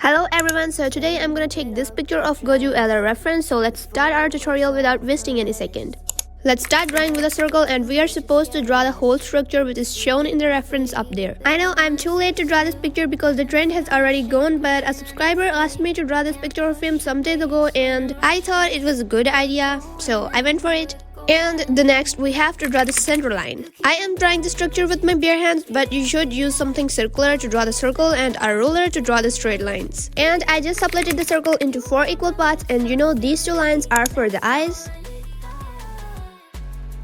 Hello everyone, so today I'm gonna take this picture of Gojo as a reference, so let's start our tutorial without wasting any second. Let's start drawing with a circle and we are supposed to draw the whole structure which is shown in the reference up there. I know I'm too late to draw this picture because the trend has already gone, but a subscriber asked me to draw this picture of him some days ago and I thought it was a good idea, so I went for it. And the next we have to draw the center line. I am drawing the structure with my bare hands, but you should use something circular to draw the circle and a ruler to draw the straight lines. And I just separated the circle into 4 equal parts, and you know these 2 lines are for the eyes.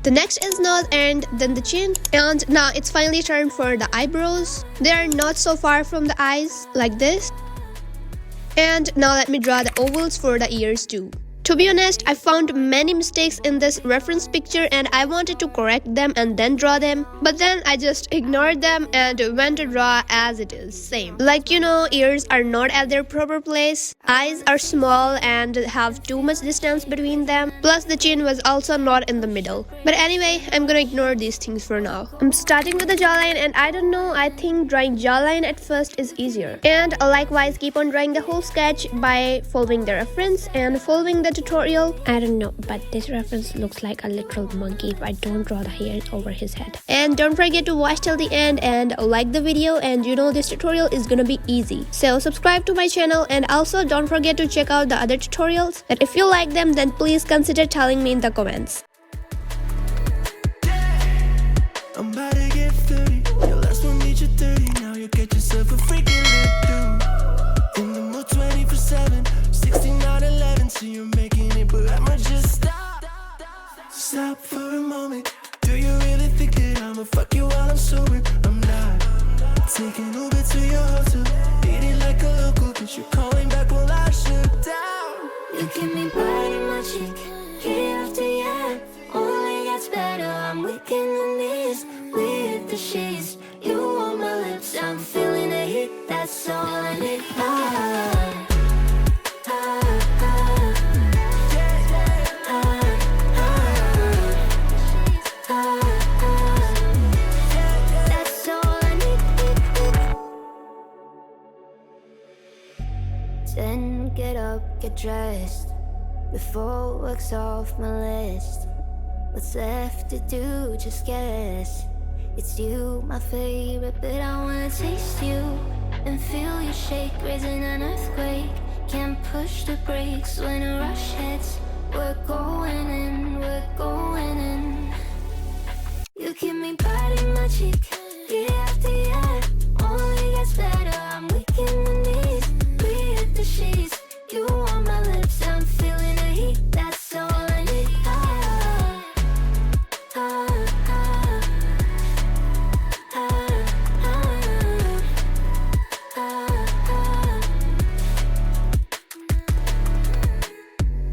The next is nose and then the chin, and now it's finally time for the eyebrows. They are not so far from the eyes, like this. And now let me draw the ovals for the ears too. To be honest, I found many mistakes in this reference picture and I wanted to correct them and then draw them. But then I just ignored them and went to draw as it is, same. Like, you know, ears are not at their proper place. Eyes are small and have too much distance between them. Plus the chin was also not in the middle. But anyway, I'm gonna ignore these things for now. I'm starting with the jawline and I don't know, I think drawing jawline at first is easier. And likewise, keep on drawing the whole sketch by following the reference and following the tutorial. I don't know, but this reference looks like a literal monkey if I don't draw the hair over his head. And don't forget to watch till the end and like the video, and you know this tutorial is gonna be easy. So subscribe to my channel and also don't forget to check out the other tutorials, and if you like them then please consider telling me in the comments. I'm about to get 30. Your last one made you 30. Now you get yourself a freaking do. In the mood 24/7, 6911. So you're making it, but I'ma just stop. Stop for a moment. Do you really think that I'ma fuck you while I'm sober? I'm not. Taking Uber to your hotel. Beat it like a local, cause you're calling back while I shut down. You give me bite in my cheek, year after year. Only gets better, I'm weak in the knees. We hit the sheets, you on my lips. I'm feeling the heat, that's all I need. That's all I need. Then get up, get dressed. Before work's off my list. What's left to do, just guess. It's you, my favorite, but I wanna taste you and feel you shake, raising an earthquake. Can't push the brakes when a rush hits. We're going in, we're going in. You keep me biting my cheek, year after year. Only gets better, I'm weak in the knees. We hit the sheets, you on my lips. I'm feeling the heat, that's all I need.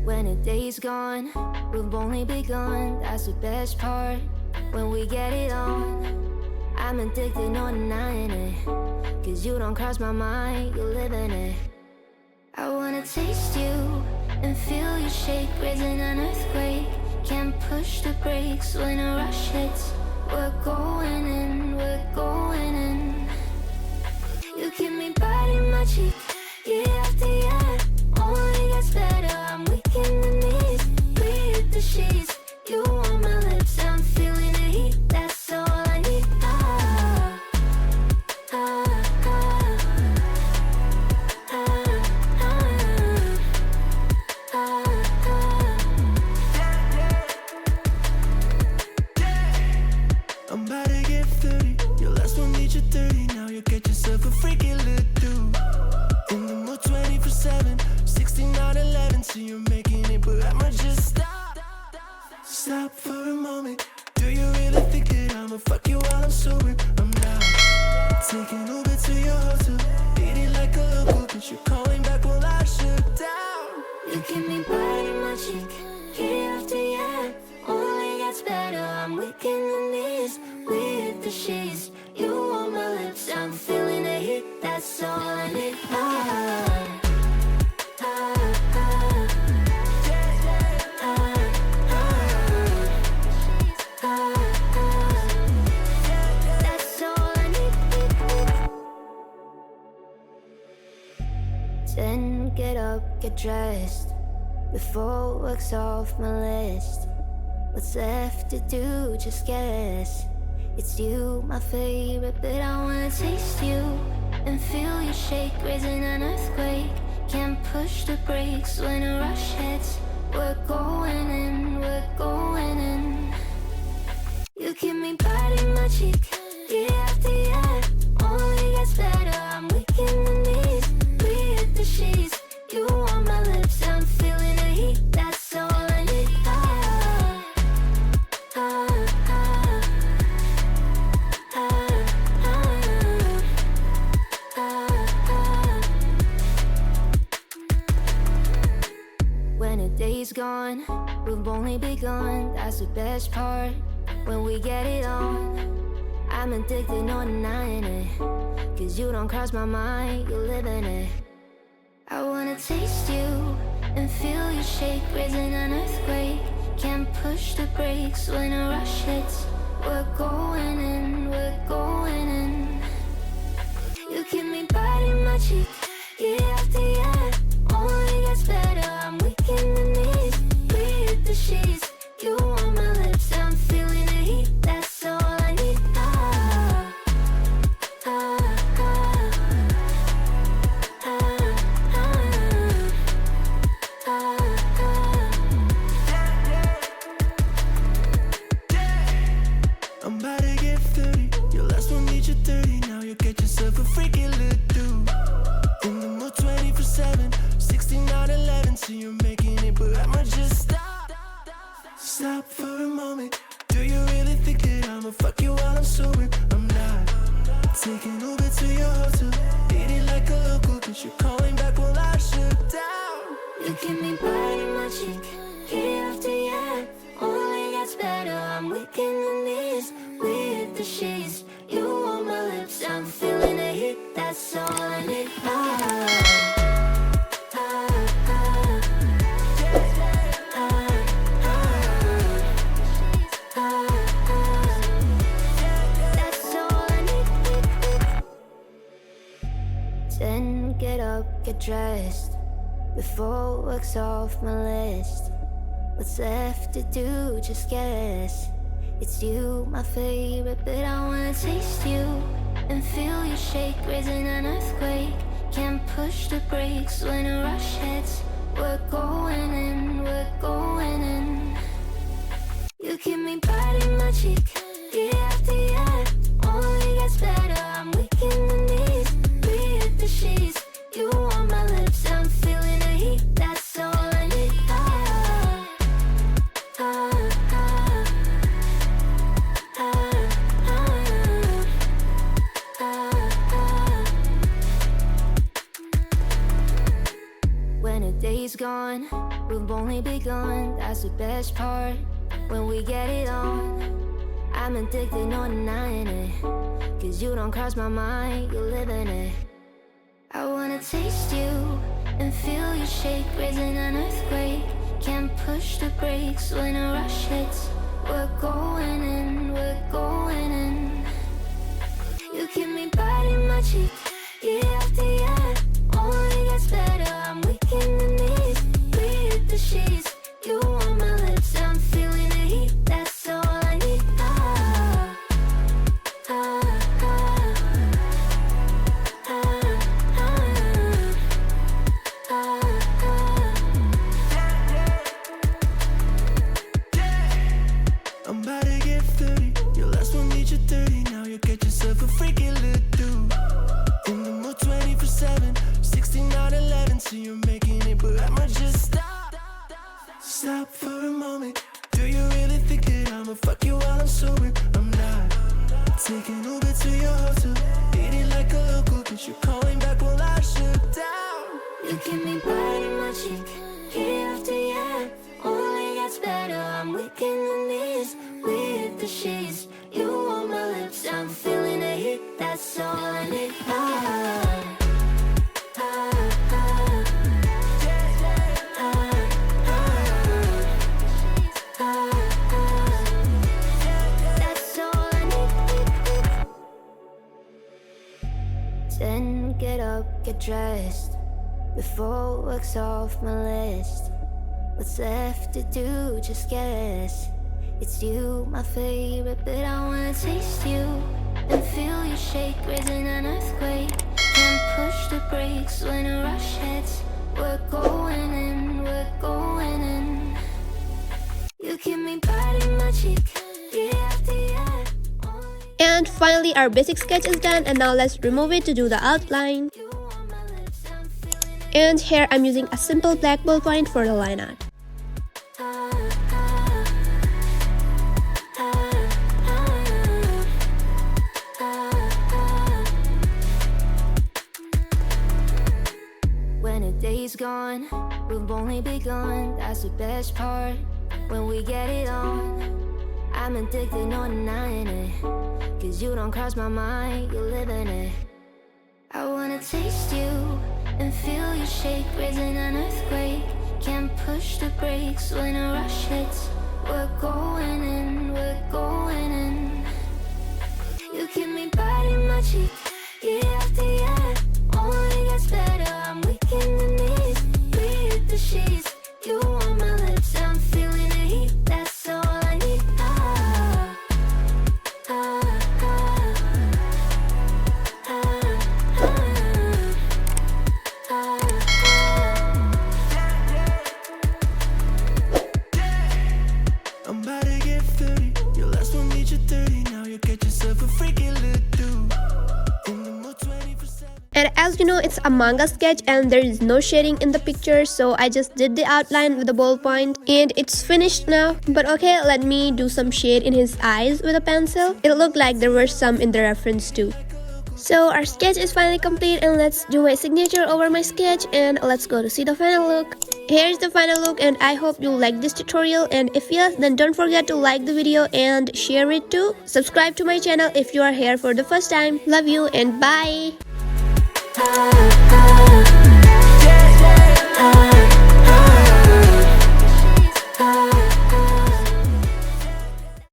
When the day's gone, we've only begun. That's the best part, when we get it on. I'm addicted, no denying it. Cause you don't cross my mind, you live in it. I wanna taste you and feel you shake, raising an earthquake. Can't push the brakes when a rush hits. We're going in, we're going in. You keep me biting my cheek, year after year. Only gets better, I'm weak in the knees. We hit the sheets, you on my lips. I'm feeling the heat, that's all I need. I'm about to get 30. Your last one made you 30. Now you get yourself a freaking little. In the mood 24/7, 6911. So you're making it, but I'ma just stop. Stop for a moment. Do you really think that I'ma fuck you while I'm sober? I'm not. Taking Uber to your hotel. Beat it like a local, cause you're calling back while I shut down. You keep me biting my cheek, year after year. Only gets better, I'm weak in the knees. We hit the sheets, you on my lips. I'm feeling the heat, that's all I need. That's all I need. Then get up, get dressed. Before work's off my list. What's left to do, just guess. It's you, my favorite, but I wanna taste you and feel you shake, raising an earthquake. Can't push the brakes when a rush hits. We're going in, we're going in. You keep me biting my cheek, year after year. Only gets better, I'm weak in the knees. We hit the sheets, you on my lips, I'm feeling the heat. That's all I need. When a day's gone, we've only begun. That's the best part. When we get it on, I'm addicted, no denying it. Cause you don't cross my mind, you live in it. I wanna taste you and feel you shake, raising an earthquake. Can't push the brakes when a rush hits. We're going in, we're going in. You keep me biting my cheek, year after year. Only gets better, I'm weak in the knees. We hit the sheets, you on my lips, I'm feeling the heat. That's all I need. I'm about to get 30. Your last one need you 30. Now you get yourself a freaky little dude. In the mood 24/7, 6911. So you're making it, but I'ma just stop. Stop for a moment. Do you really think that I'ma fuck you while I'm sober? I'm not. Taking Uber to your hotel. Eat it like a local, cause you're calling back while I shut down. You keep me biting my cheek, year after year. Only gets better, I'm weak in the knees. We hit the sheets, you on my lips, I'm feeling the heat. That's all I need. That's all I need. Then get up, get dressed. Before work's off my list. What's left to do, just guess. It's you, my favorite, but I wanna taste you and feel you shake, raising an earthquake. Can't push the brakes when a rush hits. We're going in, we're going in. You keep me biting my cheek, year after year. Only gets better, I'm weak in the knees. We hit the sheets, you on my lips, I'm feeling the heat. That's all I need. When a day's gone, we've only begun. That's the best part. When we get it on, I'm addicted, no denying it. Cause you don't cross my mind, you live in it. I wanna taste you and feel you shake, raising an earthquake. Can't push the brakes when a rush hits. We're going in, we're going in. You keep me biting my cheek, year after year. Only gets better, I'm weak in the knees. We hit the sheets, you on my lips, I'm feeling the heat. That's all I need. I'm about to get 30. Your last one need you 30. Now you get yourself a freaky little dude. In the mood 24/7, 6911. So you're making it, but I'ma just stop. Stop for a moment. Do you really think that I'ma fuck you while I'm sober? I'm not. Taking Uber to your hotel. Eat it like a local, cause you're calling back while I shut down. You keep me biting my cheek, year after year. Only gets better, I'm weak in the knees. We hit the sheets, you on my lips, I'm feeling the heat. That's all I need. That's all I need. Then get up, get dressed. before work's off my list. What's left to do, just guess. It's you, my favorite, but I wanna taste you and feel you shake, raising an earthquake. Can't push the brakes when a rush hits. We're going in, we're going in. You keep me biting my cheek, year after year. And finally our basic sketch is done, and now let's remove it to do the outline. And here I'm using a simple black ballpoint for the line art. When a day's gone, we've only begun. That's the best part, when we get it on. I'm addicted, no denying it, 'cause you don't cross my mind, you live in it. I wanna taste you and feel you shake, raising an earthquake. Can't push the brakes when a rush hits. We're going in, we're going in. You keep me biting my cheek, year after year. Only gets better, I'm weak in the knees. We hit the sheets, you on my lips, I'm feeling the heat. That's all I need. I'm about to get 30. Your last one made you 30. Now you get yourself a freaky little dude. In the mood 24/7. And as you know, it's a manga sketch and there is no shading in the picture, so I just did the outline with a ballpoint and it's finished now. But okay, let me do some shade in his eyes with a pencil. It looked like there were some in the reference too. So our sketch is finally complete, and let's do my signature over my sketch, and let's go to see the final look. Here's the final look, and I hope you like this tutorial, and if yes, then don't forget to like the video and share it too. Subscribe to my channel if you are here for the first time. Love you and bye.